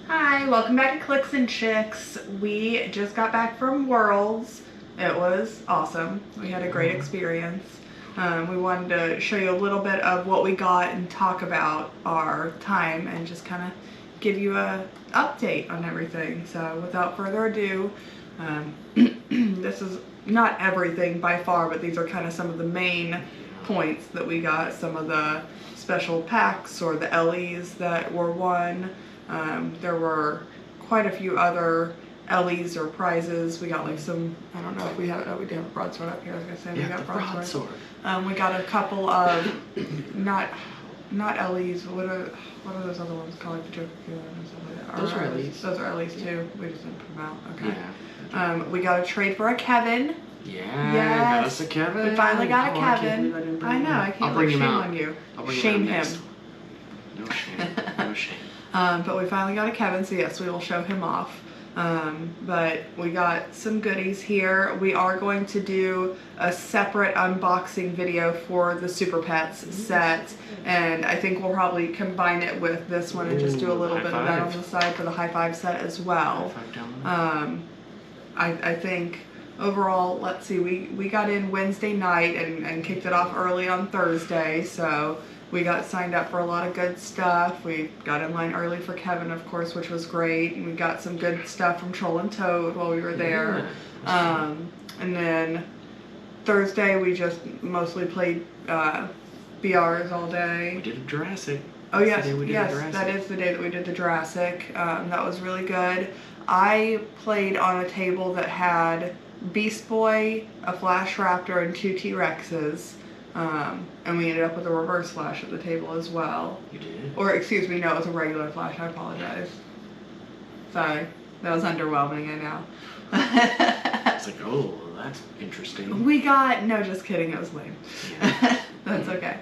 Hi, welcome back to Clix-and-Chix. We just got back from Worlds. It was awesome. We had a great experience. We wanted to show you a little bit of what we got and talk about our time and just kind of give you a update on everything. So without further ado, this is not everything by far, but these are kind of some of the main points that we got. Some of the special packs or the LEs that were won. There were quite a few other LEs or prizes. We got like some, I don't know if we have, we do have a broadsword up here. I was gonna say we got broadsword. We got a couple of not LEs. What are those other ones called? Like the Joker Killer and stuff like that. Those are LEs. Those are LEs too. We just didn't put them out. Okay. Yeah. We got a trade for a Kevin. Yeah. Yes. Got us a Kevin. We finally got a Kevin. I know. I can't bring him shame out. on you. I'll bring Shame him. him. No shame. No shame. But we finally got a Kevin, so yes, we will show him off. But we got some goodies here. We are going to do a separate unboxing video for the Super Pets set, and I think we'll probably combine it with this one and just do a little bit of that on the side for the high five set as well. I think overall, let's see, we got in Wednesday night and kicked it off early on Thursday, so we got signed up for a lot of good stuff. We got in line early for Kevin, of course, which was great. And we got some good stuff from Troll and Toad while we were there. Yeah, and then Thursday, we just mostly played BRs all day. We did a Jurassic. Oh yes, yes, that is the day that we did the Jurassic. That was really good. I played on a table that had Beast Boy, a Flash Raptor, and 2 T-Rexes. And we ended up with a reverse flash at the table as well. You did? Or, excuse me, no, it was a regular flash. I apologize. Sorry. That was underwhelming, I know. It's like, oh, that's interesting. We got, no, just kidding, it was lame. Yeah. That's okay.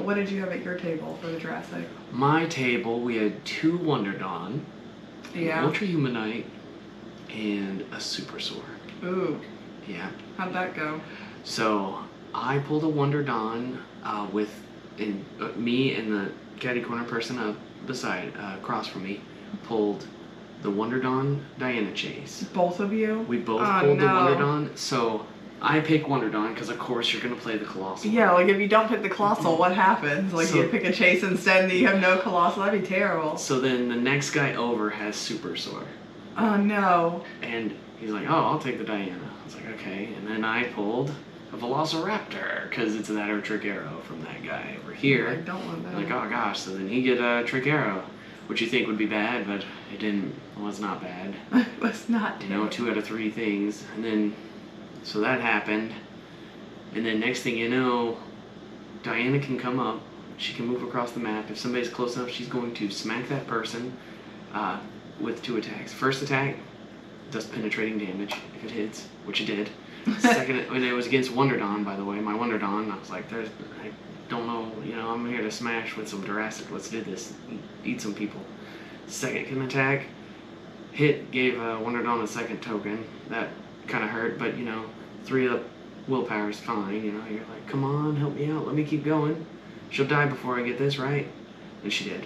What did you have at your table for the Jurassic? My table, we had 2 Wonder Dawn, yeah, an Ultra Humanite, and a Super Soar. Ooh. Yeah. How'd that go? So, I pulled a Wonder Dawn with me and the caddy corner person up beside, across from me, pulled the Wonder Dawn Diana Chase. Both of you? We both pulled the Wonder Dawn. So I pick Wonder Dawn because of course you're gonna play the Colossal. Yeah, like if you don't pick the Colossal, what happens? Like you pick a Chase instead and you have no Colossal, that'd be terrible. So then the next guy over has Super Soar. Oh no. And he's like, oh, I'll take the Diana. I was like, okay. And then I pulled a Velociraptor, because it's that or Trick Arrow from that guy over here. I don't want that. Like, oh gosh, so then he get a Trick Arrow, which you think would be bad, but it was not bad. It was not. You know, 2 out of 3 things. And then, so that happened. And then next thing you know, Diana can come up, she can move across the map. If somebody's close enough, she's going to smack that person with 2 attacks. First attack does penetrating damage if it hits, which it did. Second, when it was against Wonder Dawn, by the way, my Wonder Dawn, I was like, I don't know, you know, I'm here to smash with some Jurassic. Let's do this. Eat some people. Second attack, hit, gave Wonder Dawn a second token. That kind of hurt, but, you know, 3 up willpower is fine. You know, you're like, come on, help me out. Let me keep going. She'll die before I get this right. And she did.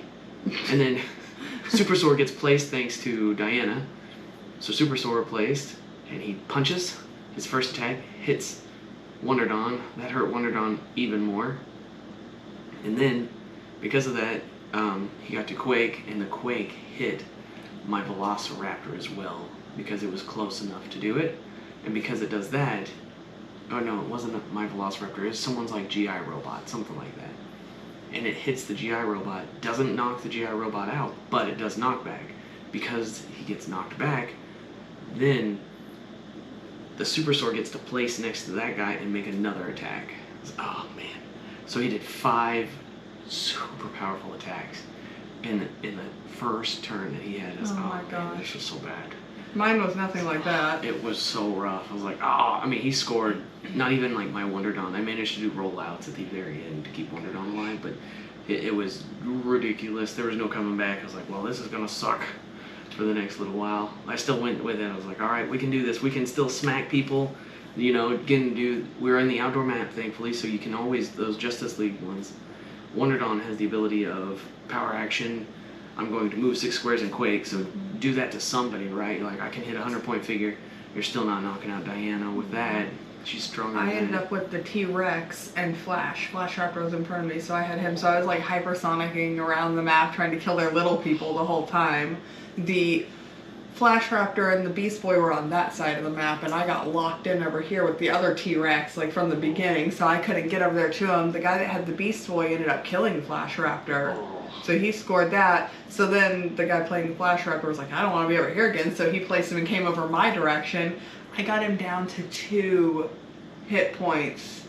And then Super Soar gets placed thanks to Diana. So Super Soar placed, and he punches. His first attack hits Wonder Dawn. That hurt Wonder Dawn even more. And then, because of that, he got to Quake, and the Quake hit my Velociraptor as well, because it was close enough to do it. And because it does that, oh no, it wasn't my Velociraptor, it was someone's like GI robot, something like that. And it hits the GI robot, doesn't knock the GI robot out, but it does knockback. Because he gets knocked back, then the Super Soar gets to place next to that guy and make another attack. Oh man. So he did 5 super powerful attacks in the first turn that he had. Oh my gosh. This was so bad. Mine was nothing like that. It was so rough. I was like, oh, I mean, he scored not even like my Wonder Dawn. I managed to do rollouts at the very end to keep Wonder Dawn alive, but it was ridiculous. There was no coming back. I was like, well, this is gonna suck for the next little while. I still went with it. I was like, all right, we can do this. We can still smack people. You know, we're in the outdoor map, thankfully, so you can always, those Justice League ones. Wonder Dawn has the ability of power action, I'm going to move 6 squares and quake. So do that to somebody, right? Like I can hit a 100-point figure. You're still not knocking out Diana with that. She's stronger than I ended up with the T-Rex and Flash. Flash Raptor was in front of me, so I had him. So I was like hypersonicking around the map trying to kill their little people the whole time. The Flash Raptor and the Beast Boy were on that side of the map, and I got locked in over here with the other T-Rex, like from the beginning, so I couldn't get over there to him. The guy that had the Beast Boy ended up killing the Flash Raptor, so he scored that. So then the guy playing the Flash Raptor was like, I don't want to be over here again, so he placed him and came over my direction. I got him down to 2 hit points,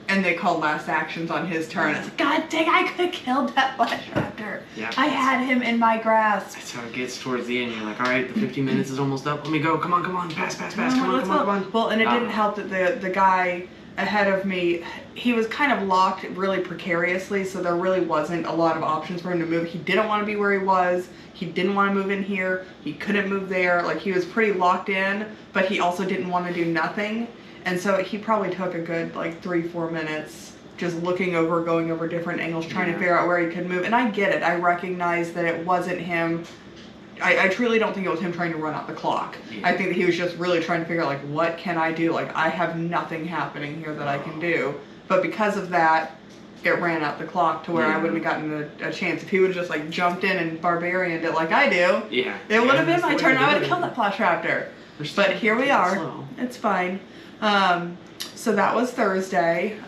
and they called last actions on his turn. I was like, God dang, I could have killed that Flash Raptor. Yeah. I had him in my grasp. That's how it gets towards the end. You're like, all right, the 50 minutes is almost up. Let me go. Come on, pass. Come on. Well, and it didn't help that the guy ahead of me, he was kind of locked really precariously, so there really wasn't a lot of options for him to move. He didn't want to be where he was. He didn't want to move in here. He couldn't move there. Like, he was pretty locked in, but he also didn't want to do nothing. And so he probably took a good, like, 3-4 minutes just looking over, going over different angles, trying to figure out where he could move. And I get it. I recognize that it wasn't him. I truly don't think it was him trying to run out the clock. Yeah. I think that he was just really trying to figure out, like, what can I do? Like, I have nothing happening here that I can do. But because of that, it ran out the clock to where I wouldn't have gotten a chance. If he would have just, like, jumped in and barbarianed it like I do, it would have been my turn. I would have killed that Flash Raptor. But here we are. Slow. It's fine. So that was Thursday.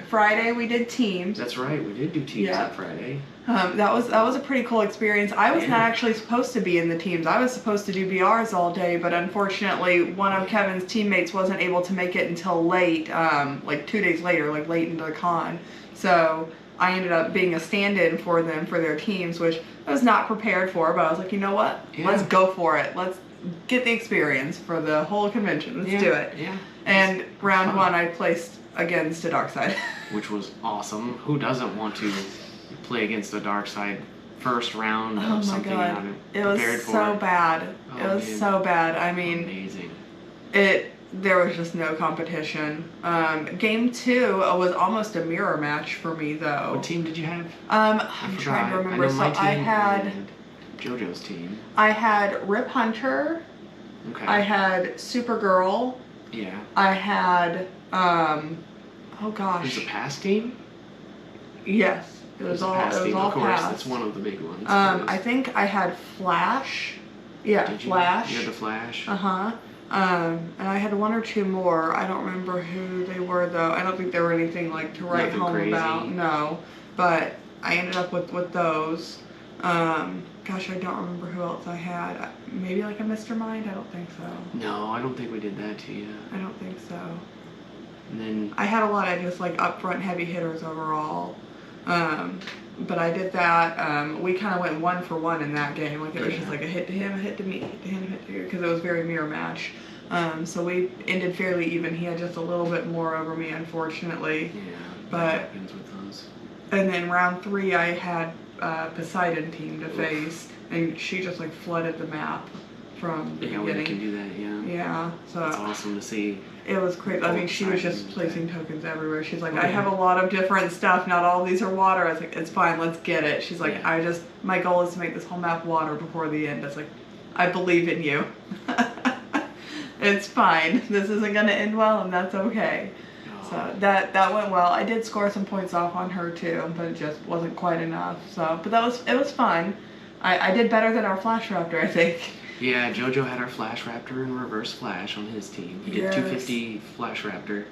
Friday we did teams. That's right, we did do teams on Friday. That was a pretty cool experience. I was not actually supposed to be in the teams. I was supposed to do BRs all day, but unfortunately one of Kevin's teammates wasn't able to make it until late, like 2 days later, like late into the con. So I ended up being a stand-in for them for their teams, which I was not prepared for, but I was like, you know what? Let's go for it. Let's get the experience for the whole convention. Let's do it. Yeah. And round 1 I placed against the dark side. Which was awesome. Who doesn't want to play against the dark side first round of something you haven't prepared for? It was so bad. It was so bad. I mean, amazing. There was just no competition. Game 2 was almost a mirror match for me, though. What team did you have? I'm trying to remember. So I had JoJo's team. I had Rip Hunter. Okay. I had Supergirl. Yeah. I had oh gosh. It was a pass team? Yes. It was all pass team. All of course, pass. that's one of the big ones. I think I had Flash. Yeah, did you? Flash. You had the Flash? Uh-huh. And I had 1 or 2 more. I don't remember who they were though. I don't think they were anything like to write Nothing home crazy. about. No. But I ended up with those. Gosh, I don't remember who else I had. Maybe like a Mr. Mind? I don't think so. No, I don't think we did that to you. I don't think so. And then I had a lot of just like upfront heavy hitters overall. But I did that. We kind of went 1 for 1 in that game. Like it was just like a hit to him, a hit to me, hit to him, a hit to you, because it was very mirror match. So we ended fairly even. He had just a little bit more over me, unfortunately. Yeah, but that happens with those. And then round 3, I had Poseidon team to face, and she just like flooded the map from the beginning. Yeah, we can do that. Yeah. Yeah. So it's awesome to see. It was crazy. I mean, she was just placing tokens everywhere. She's like, I have a lot of different stuff. Not all these are water. I was like, it's fine. Let's get it. She's like, my goal is to make this whole map water before the end. I was like, I believe in you. It's fine. This isn't going to end well, and that's okay. So that went well. I did score some points off on her too, but it just wasn't quite enough. So, but it was fun. I did better than our Flash Raptor, I think. Yeah, JoJo had our Flash Raptor and Reverse Flash on his team. He did 250 Flash Raptor,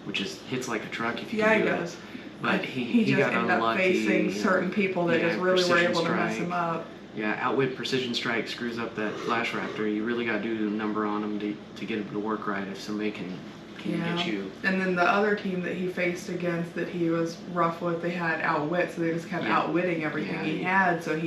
which is hits like a truck if you can do it. But he just got ended up facing certain people that just really were able to mess him up. Yeah, Outwit Precision Strike screws up that Flash Raptor. You really got to do a number on him to get him to work right if somebody can get you. And then the other team that he faced against that he was rough with, they had Outwit, so they just kept outwitting everything he had, so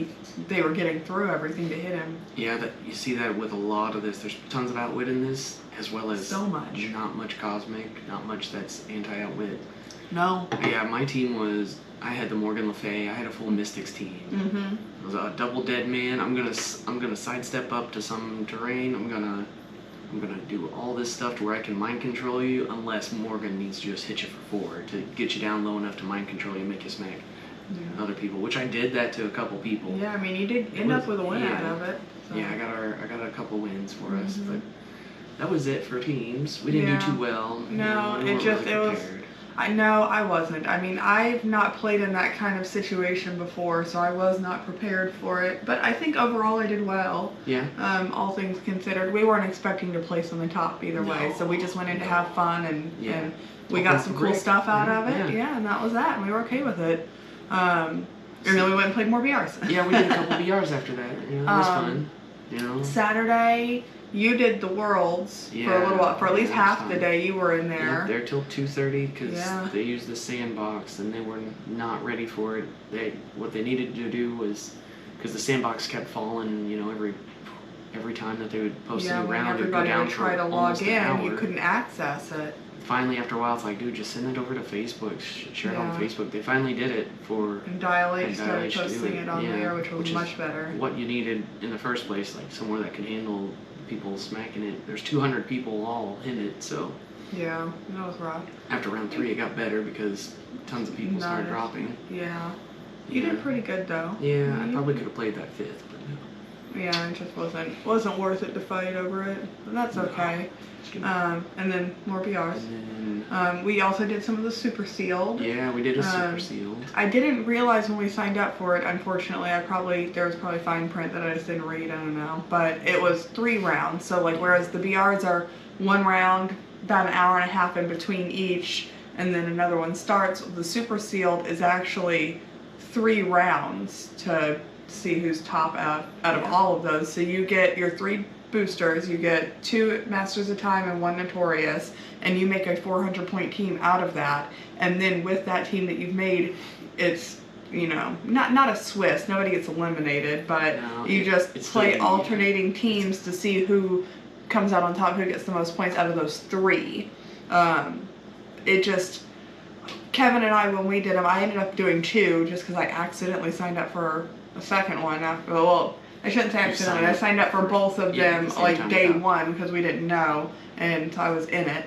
they were getting through everything to hit him. Yeah, you see that with a lot of this. There's tons of Outwit in this, as well as so much. Not much Cosmic, not much that's anti-Outwit. No. But yeah, my team was, I had the Morgan Le Fay, I had a full Mystics team. Mm-hmm. It was a double dead man. I'm gonna sidestep up to some terrain. I'm gonna do all this stuff to where I can mind control you, unless Morgan needs to just hit you for 4 to get you down low enough to mind control you and make you smack other people, which I did that to a couple people. Yeah, I mean, you did end up with a win out of it. So. Yeah, I got a couple wins for us, but that was it for teams. We didn't do too well. No, we it was. I know I wasn't. I mean, I've not played in that kind of situation before, so I was not prepared for it. But I think overall I did well. Yeah. All things considered, we weren't expecting to place on the top either way, so we just went in to have fun and we got some cool stuff out of it. Yeah, and that was that, and we were okay with it. And then we went and played more BRs. Yeah, we did a couple BRs after that. You know, it was fun. You know. Saturday, you did the Worlds for a little while. For at least half the day, you were in there. Yeah, there till 2:30 because they used the sandbox and they were not ready for it. What they needed to do was, because the sandbox kept falling, you know, every time that they would post a new round, it would go down for almost an hour. You couldn't access it. Finally, after a while, it's like, dude, just send it over to Facebook. Share it on Facebook. They finally did it for... And Dial H started posting it on there, which was much better. What you needed in the first place, like somewhere that can handle people smacking it. There's 200 people all in it, so... Yeah, that was rough. After round 3, it got better because tons of people started dropping. Yeah. You did pretty good, though. Yeah, I probably could have played that 5th, but no. Yeah, it just wasn't worth it to fight over it, but that's okay. And then more BRs. And then, we also did some of the super sealed. Yeah, we did a super sealed. I didn't realize when we signed up for it, unfortunately. There was probably fine print that I just didn't read, I don't know. But it was 3 rounds, so like whereas the BRs are 1 round, about an hour and a half in between each, and then another one starts, the super sealed is actually 3 rounds to see who's top out of all of those. So you get your 3 boosters, you get 2 Masters of Time and 1 Notorious, and you make a 400-point team out of that. And then with that team that you've made, it's, you know, not a Swiss, nobody gets eliminated, but you just play alternating teams to see who comes out on top, who gets the most points out of those 3. Kevin and I, when we did them, I ended up doing 2 just because I accidentally signed up for a second one after, well, I shouldn't say accidentally, I signed up for both of them like day 1 because we didn't know, and so I was in it.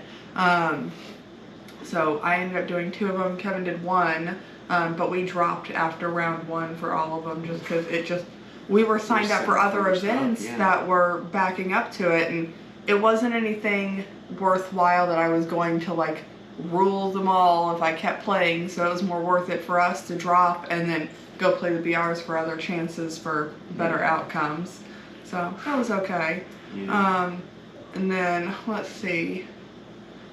So I ended up doing 2 of them, Kevin did 1, but we dropped after round 1 for all of them just because we were signed up for other events that were backing up to it, and it wasn't anything worthwhile that I was going to like rule them all if I kept playing, so it was more worth it for us to drop and then go play the BRs for other chances for better outcomes. So that was okay. And then let's see,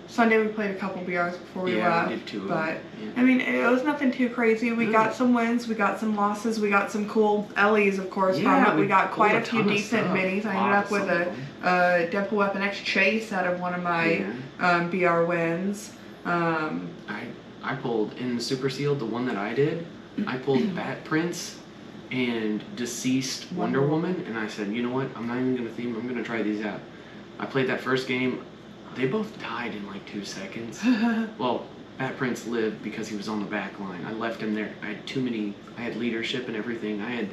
Sunday we played a couple BRs before we left, we did 2 but I mean it was nothing too crazy. We got some wins, we got some losses, we got some cool Ellie's of course from it. We got quite a few decent minis. I ended up with a Deadpool Weapon X Chase out of one of my BR wins. I pulled in the super sealed, the one that I did, I pulled Bat Prince and Deceased Wonder Woman, and I said, you know what, I'm not even going to theme, I'm going to try these out. I played that first game, they both died in like 2 seconds. Well, Bat Prince lived because he was on the back line. I left him there. I had leadership and everything. I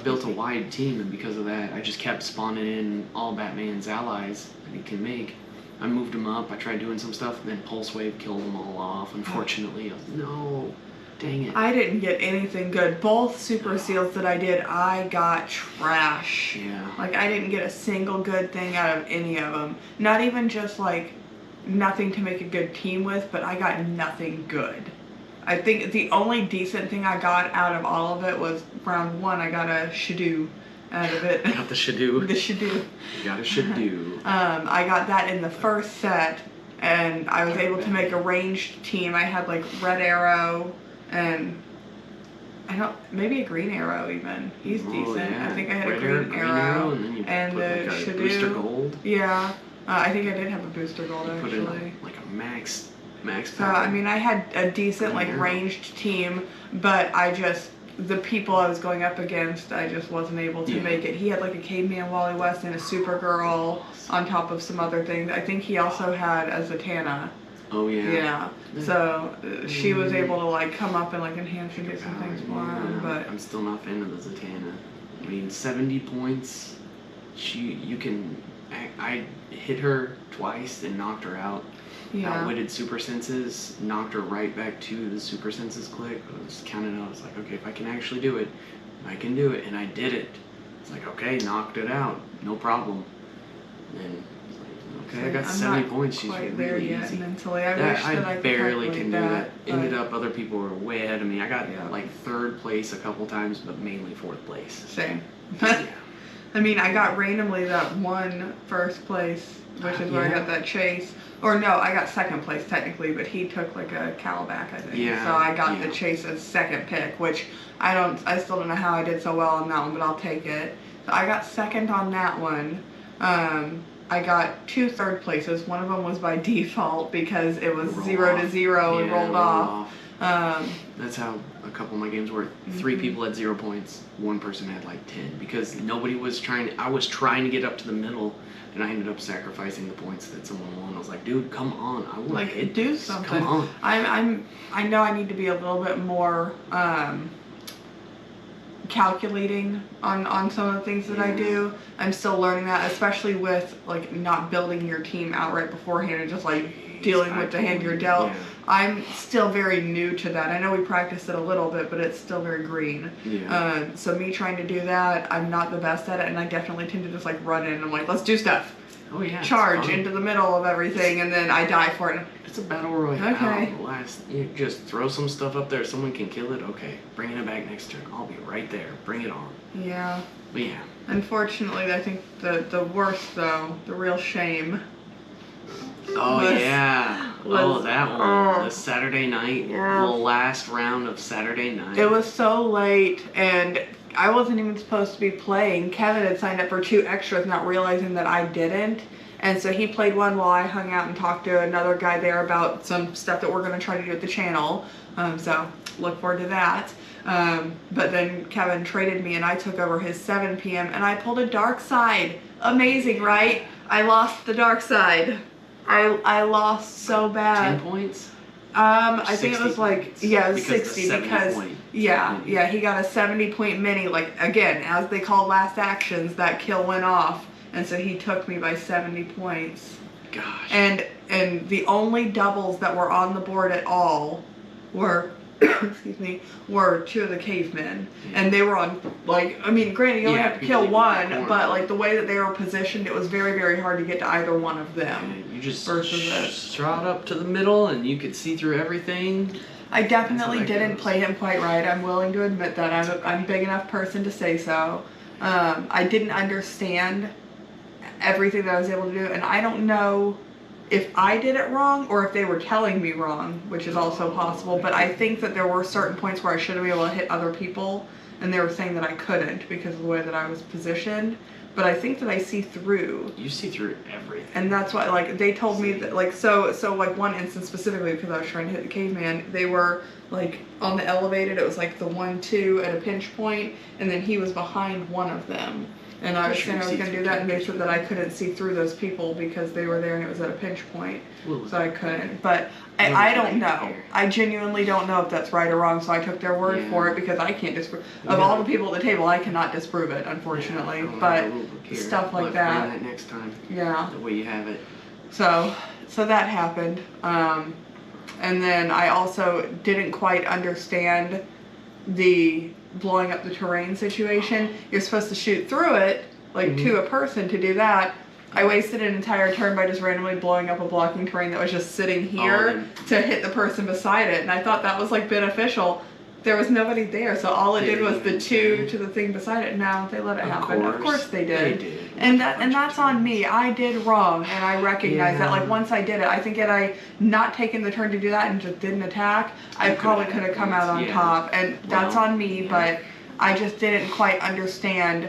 built a wide team, and because of that, I just kept spawning in all Batman's allies that he can make. I moved him up, I tried doing some stuff, and then Pulse Wave killed them all off, unfortunately. No. Dang it. I didn't get anything good. Both super seals that I did, I got trash. Yeah. Like, I didn't get a single good thing out of any of them. Not even just, like, nothing to make a good team with, but I got nothing good. I think the only decent thing I got out of all of it was round 1, I got a Shadoo out of it. Got the Shadoo. The Shadoo. You got a Shadoo. I got that in the first set, and I was able to make a ranged team. I had, like, Red Arrow, and maybe a Green Arrow even. He's decent. Yeah. I think I had a Green Arrow and then you and put like a Shadoo. booster gold. Yeah, I think I did have a booster gold actually. Put in like a max power. So I mean, I had a decent like ranged team, but the people I was going up against, I just wasn't able to make it. He had like a Caveman Wally West and a Supergirl on top of some other things. I think he also had a Zatanna. Oh yeah. Yeah. So she was able to like come up and like enhance and do some things for him. But I'm still not a fan of the Zatanna. I mean, 70 points. I hit her twice and knocked her out. outwitted super senses, knocked her right back to the super senses click. I was counting out. I was like, okay, if I can actually do it, I can do it, and I did it. It's like, okay, knocked it out, no problem. And okay, I got 70 points. She's really easy. Mentally, I barely can do that. Ended up, other people were way ahead of me. I got like 3rd place a couple times, but mainly 4th place. Same. I mean, I got randomly that one 1st place, which is where I got that chase. Or no, I got 2nd place technically, but he took like a Calabac, I think. Yeah. So I got the chase as 2nd pick, which I still don't know how I did so well on that one, but I'll take it. So I got 2nd on that one. I got 2 3rd places. One of them was by default because it was 0 to 0 and rolled off. That's how a couple of my games were. 3 people had 0 points. 1 person had like 10 because nobody was trying. I was trying to get up to the middle, and I ended up sacrificing the points that someone won. I was like, dude, come on! I want to do something. Come on! I know I need to be a little bit more calculating on some of the things that I do. I'm still learning that, especially with like not building your team outright beforehand and just like dealing with the hand you're dealt. I'm still very new to that. I know we practiced it a little bit, but it's still very green. So me trying to do that, I'm not the best at it, and I definitely tend to just like run in and I'm like, let's do stuff. Oh yeah. Charge into the middle of everything, and then I die for it. It's a battle royale. Okay. You just throw some stuff up there. Someone can kill it. Okay, bringing it back next turn. I'll be right there. Bring it on. Yeah. But yeah. Unfortunately, I think the worst though, the real shame. Oh that one. The Saturday night. The last round of Saturday night. It was so late, and I wasn't even supposed to be playing. Kevin had signed up for 2 extras, not realizing that I didn't. And so he played one while I hung out and talked to another guy there about some stuff that we're going to try to do at the channel. So look forward to that. But then Kevin traded me and I took over his 7 p.m. and I pulled a dark side. Amazing, right? I lost the dark side. I lost so bad. 10 points? I think it was like, points. Yeah, it was 60 because, yeah, he got a 70-point mini, like, again, as they call last actions, that kill went off, and so he took me by 70 points. Gosh. And the only doubles that were on the board at all were, excuse me, were 2 of the cavemen, and they were on, like, I mean, granted, you only have to kill one, but, like, the way that they were positioned, it was very, very hard to get to either one of them. You just trot up to the middle and you could see through everything. I definitely didn't play him quite right. I'm willing to admit that. I'm a big enough person to say so. I didn't understand everything that I was able to do, and I don't know if I did it wrong or if they were telling me wrong, which is also possible, but I think that there were certain points where I should have been able to hit other people, and they were saying that I couldn't because of the way that I was positioned. But I think that I see through. You see through everything. And that's why, like, they told me that, like, so like one instance specifically, because I was trying to hit the caveman, they were, like, on the elevated, it was like the 1-2 at a pinch point, and then he was behind one of them. And I was saying I was going to do that, and they said that I couldn't see through those people because they were there and it was at a pinch point. So I couldn't. But I don't know. I genuinely don't know if that's right or wrong, so I took their word for it because I can't disprove. Of all the people at the table, I cannot disprove it, unfortunately. But stuff like that. Bring that next time. Yeah. The way you have it. So that happened. And then I also didn't quite understand the blowing up the terrain situation. You're supposed to shoot through it, like to a person to do that. I wasted an entire turn by just randomly blowing up a blocking terrain that was just sitting here to hit the person beside it, and I thought that was like beneficial. There was nobody there, so all it did was the 2 to the thing beside it. Now they let it happen. Of course they did. And that's on me. I did wrong, and I recognize that. Like, once I did it, I think had I not taken the turn to do that and just didn't attack, I probably could have come out on top. And that's on me, but I just didn't quite understand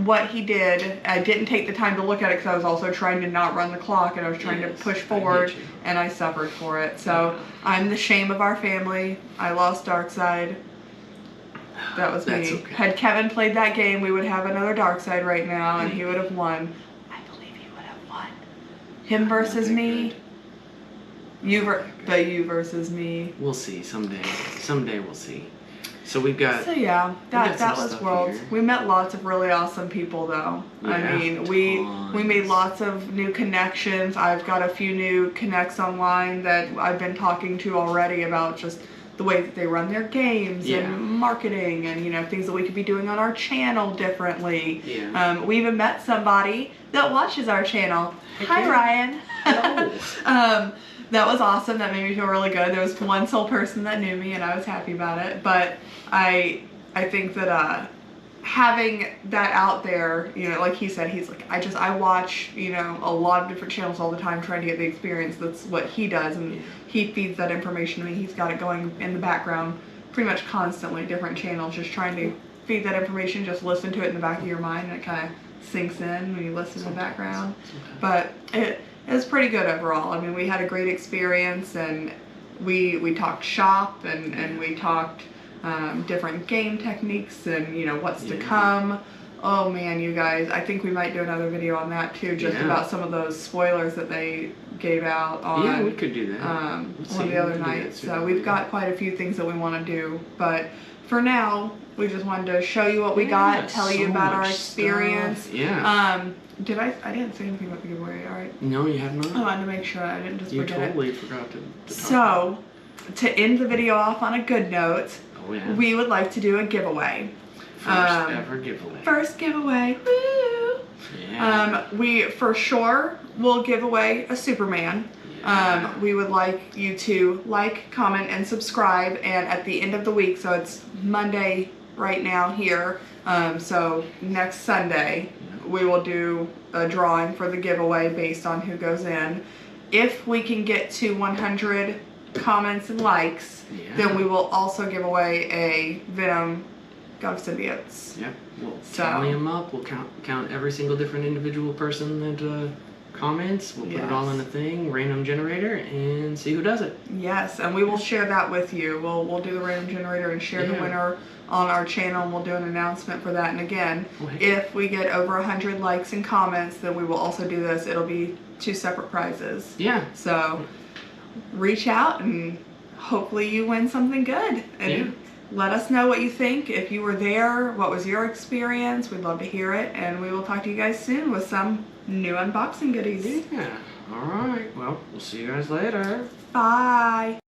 what he did. I didn't take the time to look at it because I was also trying to not run the clock, and I was trying to push forward, and I suffered for it. So I'm the shame of our family. I lost Darkside. That was me. Okay. Had Kevin played that game, we would have another Darkside right now, and he would have won. I believe he would have won. Him versus me. You versus me. We'll see someday. Someday we'll see. So we've got. So yeah, that some was stuff Worlds. here. We met lots of really awesome people though. Yeah, I mean, we made tons. lots of new connections. I've got a few new connects online that I've been talking to already about just the way that they run their games and marketing and, you know, things that we could be doing on our channel differently. Yeah. We even met somebody that watches our channel. Heck Hi, yeah. Ryan. Hello. That was awesome. That made me feel really good. There was one sole person that knew me and I was happy about it. But I think that having that out there, you know, like he said, he's like, I watch, you know, a lot of different channels all the time trying to get the experience. That's what he does, and he feeds that information to me. He's got it going in the background pretty much constantly, different channels, just trying to feed that information, just listen to it in the back of your mind, and it kind of sinks in when you listen in the background. But it was pretty good overall. I mean, we had a great experience, and we talked shop, and we talked different game techniques and, you know, what's to come. Oh man, you guys, I think we might do another video on that too, just about some of those spoilers that they gave out on Yeah, we could do that. one of the other nights. So we've got quite a few things that we want to do, but for now we just wanted to show you what we got, tell you about our experience. Stuff. Yeah. I didn't say anything about the giveaway, alright? No, you have not. I wanted to make sure I didn't just forget it. You totally forgot to talk So, to end the video off on a good note, we would like to do a giveaway. First ever giveaway. First giveaway. Woo! Yeah. We for sure will give away a Superman. Yeah. We would like you to like, comment, and subscribe. And at the end of the week, so it's Monday right now here, so next Sunday, we will do a drawing for the giveaway based on who goes in. If we can get to 100 comments and likes, then we will also give away a Venom God of Symbiotes. Yep. We'll tally them up. We'll count every single different individual person that comments. We'll put it all in a thing, random generator, and see who does it. Yes, and we will share that with you. We'll do the random generator and share the winner on our channel, and we'll do an announcement for that. And again, if we get over 100 likes and comments, then we will also do this. It'll be 2 separate prizes. Yeah. So reach out and hopefully you win something good. And let us know what you think. If you were there, what was your experience? We'd love to hear it. And we will talk to you guys soon with some new unboxing goodies. Yeah. Alright. Well, we'll see you guys later. Bye.